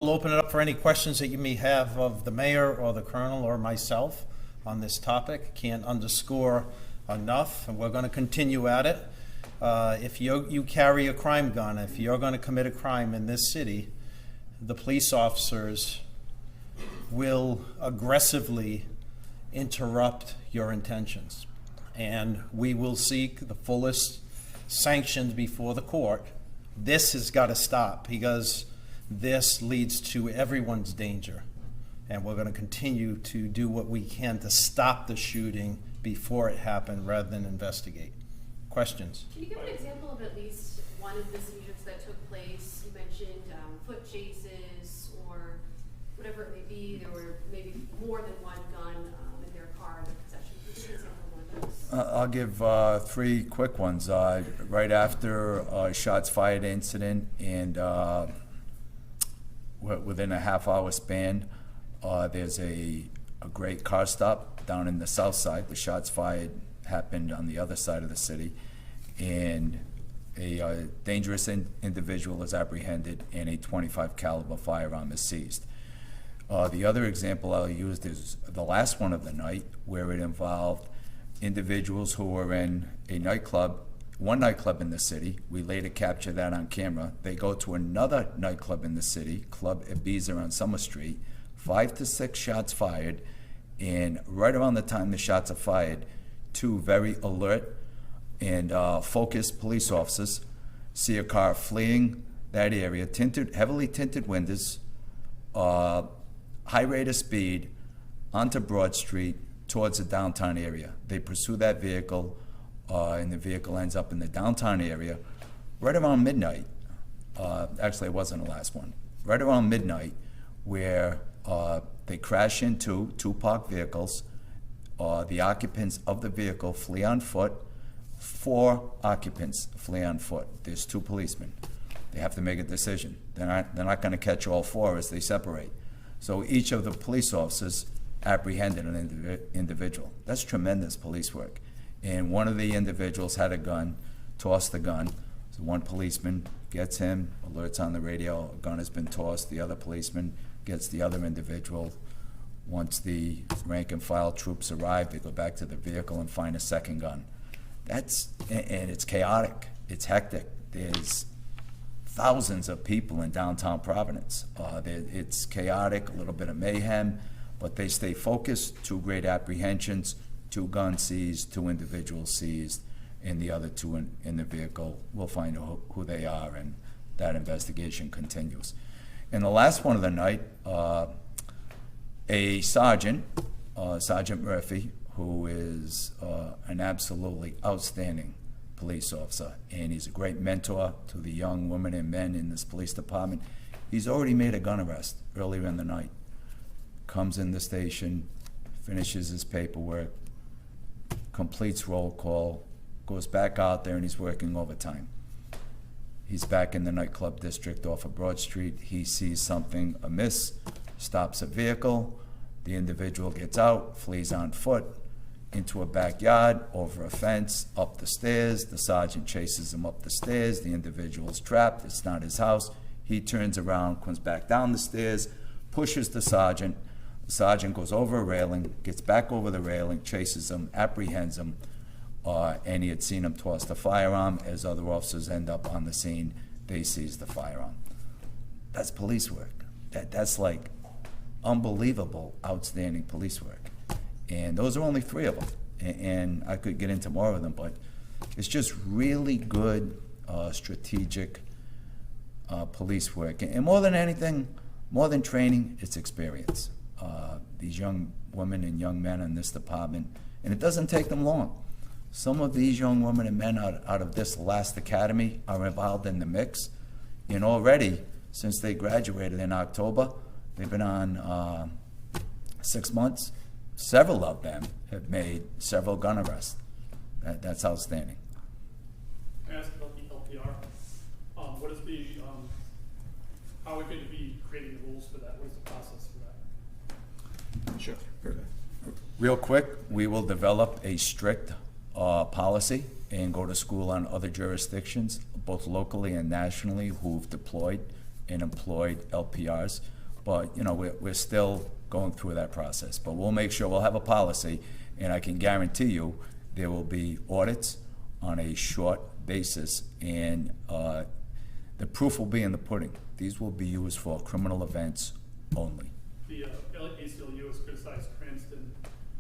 We'll open it up for any questions that you may have of the mayor or the colonel or myself on this topic. Can't underscore enough, and we're going to continue at it. If you carry a crime gun, if you're going to commit a crime in this city, the police officers will aggressively interrupt your intentions. And we will seek the fullest sanctions before the court. This has got to stop because this leads to everyone's danger. And we're going to continue to do what we can to stop the shooting before it happened rather than investigate. Questions? Can you give an example of at least one of the seizures that took place? You mentioned foot chases or whatever it may be. There were maybe more than one gun in their car in their possession. Can you give an example of one of those? I'll give three quick ones. Right after shots fired incident and within a half-hour span, there's a great car stop down in the south side. The shots fired happened on the other side of the city, and a dangerous individual is apprehended and a .25 caliber firearm is seized. The other example I'll use is the last one of the night, where it involved individuals who were in a nightclub, one nightclub in the city. We later capture that on camera. They go to another nightclub in the city, Club Ibiza on Summer Street, 5 to 6 shots fired, and right around the time the shots are fired, two very alert and focused police officers see a car fleeing that area, heavily tinted windows, high rate of speed, onto Broad Street towards the downtown area. They pursue that vehicle, and the vehicle ends up in the downtown area right around midnight. Actually, it wasn't the last one. Right around midnight, where they crash into two parked vehicles. The occupants of the vehicle flee on foot. 4 occupants flee on foot. There's 2 policemen. They have to make a decision. They're not going to catch all 4 as they separate. So each of the police officers apprehended an individual. That's tremendous police work. And one of the individuals had a gun, tossed the gun. So one policeman gets him, alerts on the radio, a gun has been tossed. The other policeman gets the other individual. Once the rank and file troops arrive, they go back to the vehicle and find a second gun. And it's chaotic, it's hectic. There's thousands of people in downtown Providence. It's chaotic, a little bit of mayhem, but they stay focused. 2 great apprehensions, 2 guns seized, 2 individuals seized, and the other 2 in the vehicle. We'll find out who they are, and that investigation continues. And the last one of the night, a sergeant, Sergeant Murphy, who is an absolutely outstanding police officer, and he's a great mentor to the young women and men in this police department. He's already made a gun arrest earlier in the night. Comes in the station, finishes his paperwork, completes roll call, goes back out there, and he's working overtime. He's back in the nightclub district off of Broad Street. He sees something amiss, stops a vehicle. The individual gets out, flees on foot into a backyard, over a fence, up the stairs. The sergeant chases him up the stairs. The individual's trapped. It's not his house. He turns around, comes back down the stairs, pushes the sergeant. The sergeant goes over a railing, gets back over the railing, chases him, apprehends him, and he had seen him toss the firearm. As other officers end up on the scene, they seize the firearm. That's police work. That's like unbelievable, outstanding police work. And those are only 3 of them. And I could get into more of them, but it's just really good, strategic police work. And more than anything, more than training, it's experience. These young women and young men in this department, and it doesn't take them long. Some of these young women and men out of this last academy are involved in the mix. And already, since they graduated in October, they've been on 6 months. Several of them have made several gun arrests. That's outstanding. Can I ask about the LPR? What is the, how are we going to be creating the rules for that? What is the process for that? Sure. Real quick, we will develop a strict policy and go to school on other jurisdictions, both locally and nationally, who've deployed and employed LPRs. But, you know, we're still going through that process. But we'll make sure we'll have a policy, and I can guarantee you there will be audits on a short basis, and the proof will be in the pudding. These will be used for criminal events only. The ACLU has criticized Cranston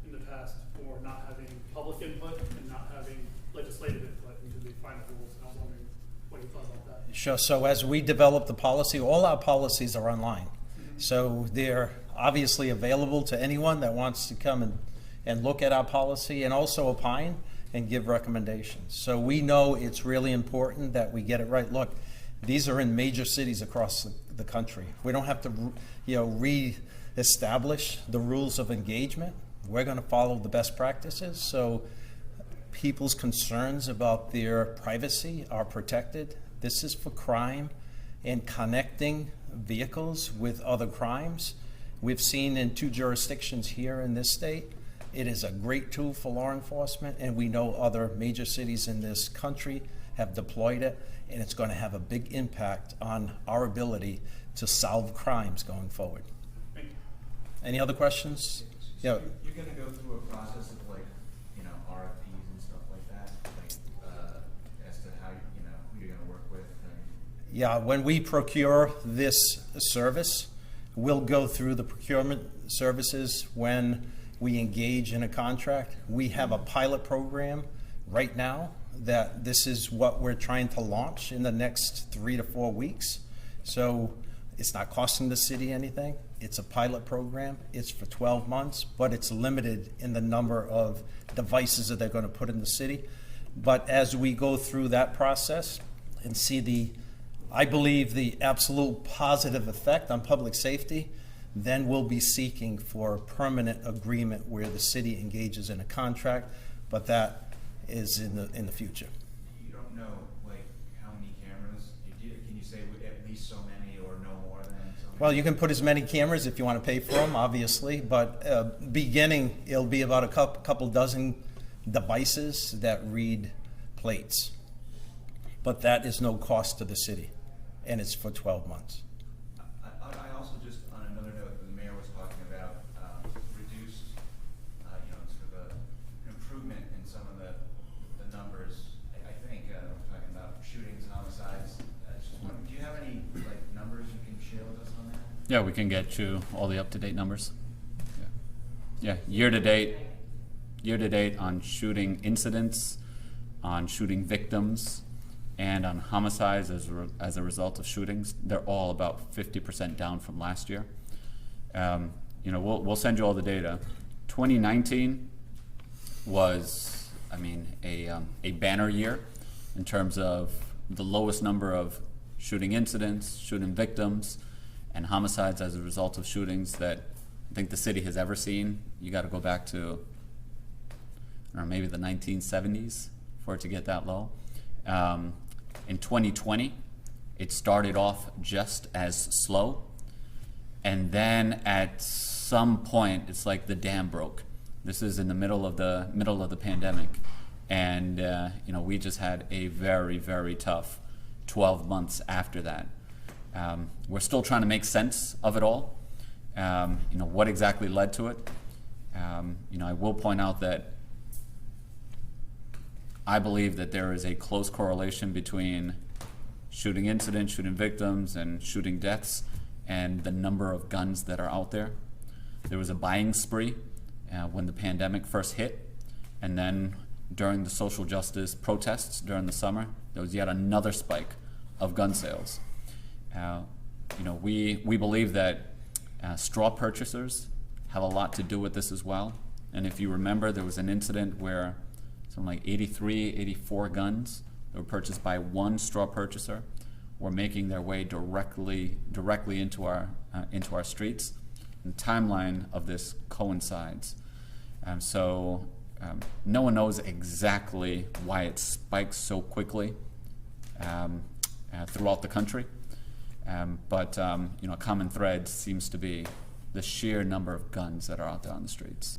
in the past for not having public input and not having legislative input into the final rules. And I was wondering what you thought about that. Sure. So as we develop the policy, all our policies are online. So they're obviously available to anyone that wants to come and look at our policy and also opine and give recommendations. So we know it's really important that we get it right. Look, these are in major cities across the country. We don't have to, re-establish the rules of engagement. We're going to follow the best practices. So people's concerns about their privacy are protected. This is for crime and connecting vehicles with other crimes. We've seen in 2 jurisdictions here in this state. It is a great tool for law enforcement, and we know other major cities in this country have deployed it, and it's going to have a big impact on our ability to solve crimes going forward. Thank you. Any other questions? Yeah. So you're gonna go through a process of RFPs and stuff like that, as to how, who you're gonna work with and. Yeah, when we procure this service, we'll go through the procurement services when we engage in a contract. We have a pilot program right now that this is what we're trying to launch in the next 3 to 4 weeks. So it's not costing the city anything. It's a pilot program. It's for 12 months, but it's limited in the number of devices that they're going to put in the city. But as we go through that process and see I believe the absolute positive effect on public safety, then we'll be seeking for a permanent agreement where the city engages in a contract, but that is in the future. You don't know, how many cameras, can you say at least so many or no more than so many? Well, you can put as many cameras if you want to pay for them, obviously, but beginning, it'll be about a couple dozen devices that read plates. But that is no cost to the city, and it's for 12 months. I also just, on another note, the mayor was talking about reduced, sort of an improvement in some of the numbers. I think we're talking about shootings, homicides. Just wondering, do you have any numbers you can share with us on that? Yeah, we can get you all the up-to-date numbers. Yeah, year to date on shooting incidents, on shooting victims, and on homicides as a result of shootings, they're all about 50% down from last year. We'll send you all the data. 2019 was, a banner year in terms of the lowest number of shooting incidents, shooting victims, and homicides as a result of shootings that I think the city has ever seen. You got to go back to, maybe the 1970s for it to get that low. In 2020, it started off just as slow, and then at some point, it's like the dam broke. This is in the middle of the pandemic, and we just had a very, very tough 12 months after that. We're still trying to make sense of it all. What exactly led to it? I will point out that I believe that there is a close correlation between shooting incidents, shooting victims, and shooting deaths, and the number of guns that are out there. There was a buying spree when the pandemic first hit, and then during the social justice protests during the summer, there was yet another spike of gun sales. We believe that straw purchasers have a lot to do with this as well. And if you remember, there was an incident where something like 83, 84 guns that were purchased by one straw purchaser were making their way directly into our streets. And the timeline of this coincides. No one knows exactly why it spikes so quickly throughout the country. A common thread seems to be the sheer number of guns that are out there on the streets.